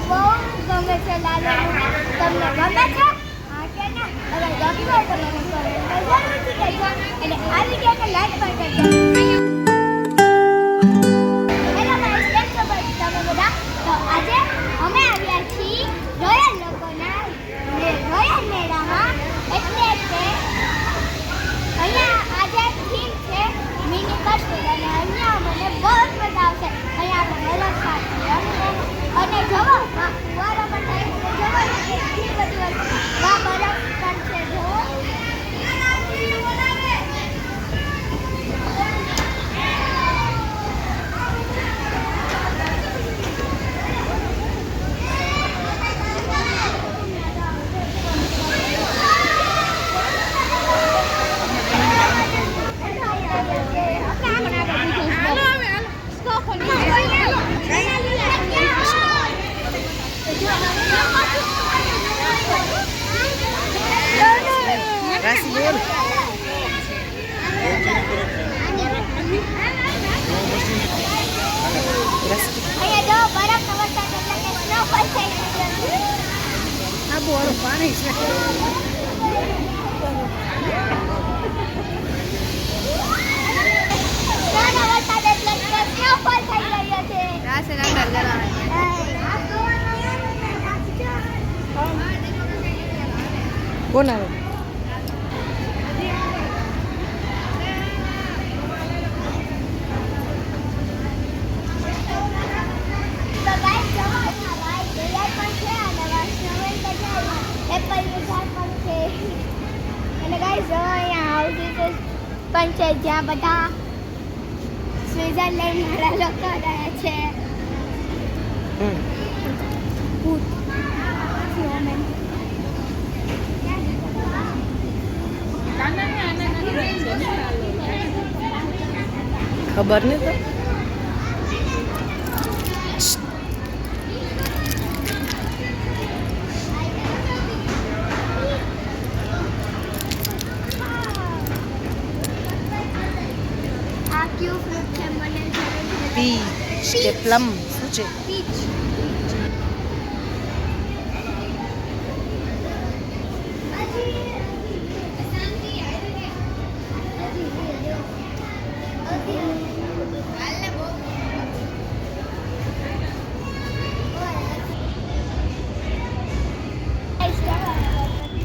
બહુ ગમે છે લાલો. તમને ગમે છે? હા કે ના? અગર ગમી હોય તો મને કમેન્ટ જરૂરથી કહેજો અને આ વિડીયોને લાઈક પણ કરજો. હેલો ગાઈસ, કેમ છો તમે બધા? તો આજે અમે આવ્યા છીએ રોયલ લોકોના રોયલ મેળામાં. એટલે કે અહીંયા આજે થીમ છે મિની કશ્મીર અને અહીંયા મને બહુ જ મજા આવશે. અહીંયા આપણે બરફ સાથે અને જવો ફુવારો પણ થાય છે. જવો એટલી બધી વસ્તુ બરફ પણ છે. જવો પાણી છે. કોણ આવે? પણ છે જ્યાં બધા સ્વિટરલેન્ડ મારા લોકો રહે છે. ખબર નહીં તો પીચ કે પ્લમ શું છે? પીચ.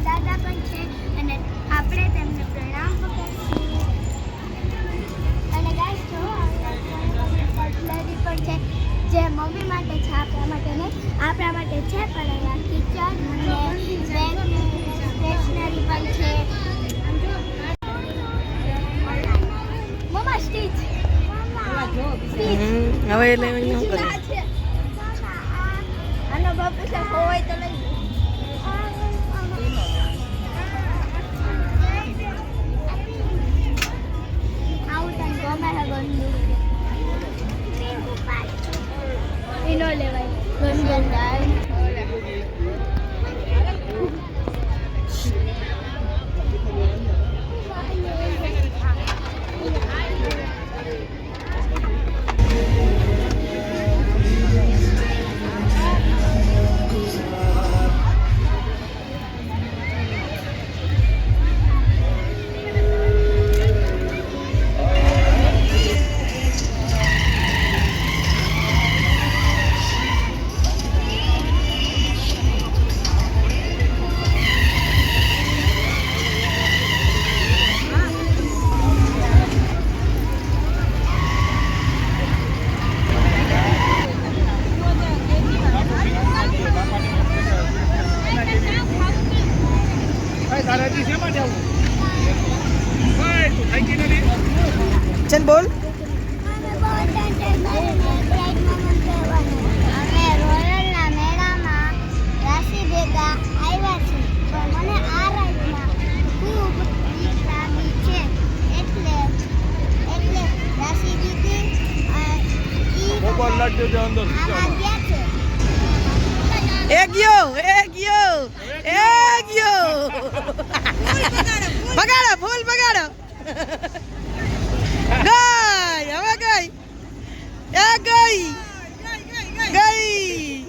દાદા પણ છે અને આપણે તેમને પ્રણામ કરીશું. અને ગાઈસ જો કટલરી પણ છે જે મમ્મી માટે છે, આપણા માટે નહીં. આપણા માટે છે પણ અહીંયા કિચન અને સ્ટેશનરી પણ છે. મમ્મા સ્ટીચ હવે એટલે શું કરે? આનો બાપ છે હોય તો લઈ આવું તને ગમે હે ગંદુ એનો લેવાય ગંદા. ચલ બોલ. બગાડો ફૂલ બગાડો. ગઈ હવે ગઈ. એ ગઈ ગઈ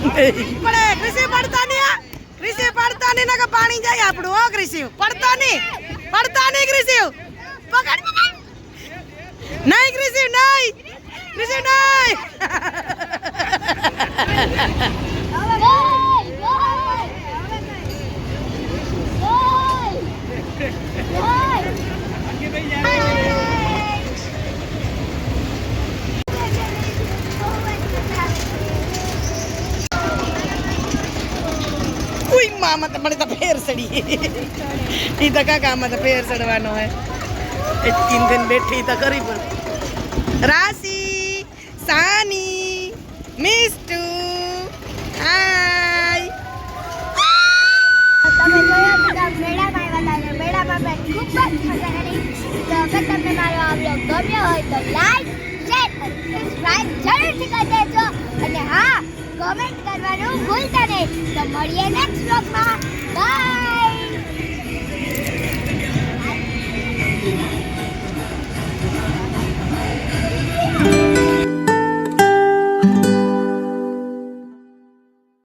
પડે કૃષિ પડતા નહીં આ કૃષિ પડતા નહીં નકર પાણી જાય આપણું હો કૃષિ પડતા નહીં કૃષિ પકડ નહીં કૃષિ નહીં કૃષિ નહીં ઉઈ મામા તો મને તો ફેર સડી ઈ તો કાકામાં તો ફેર સડવાનો હે એ તીન દિન બેઠી તો કરી પણ રાશી સાની મિસ્ટુ હાય તમે જોયા બધા મેળામાં આવ્યા હતા મેળામાં મેં ખૂબ જ મજા કરી તો અગર તમને મારો આ બ્લોગ ગમ્યો હોય તો લાઈક શેર અને સબસ્ક્રાઇબ જરૂરથી કરી દેજો અને હા કમેન્ટ કરવાનું ભૂલતા નહીં તો મળીએ નેક્સ્ટ બ્લોગમાં બાય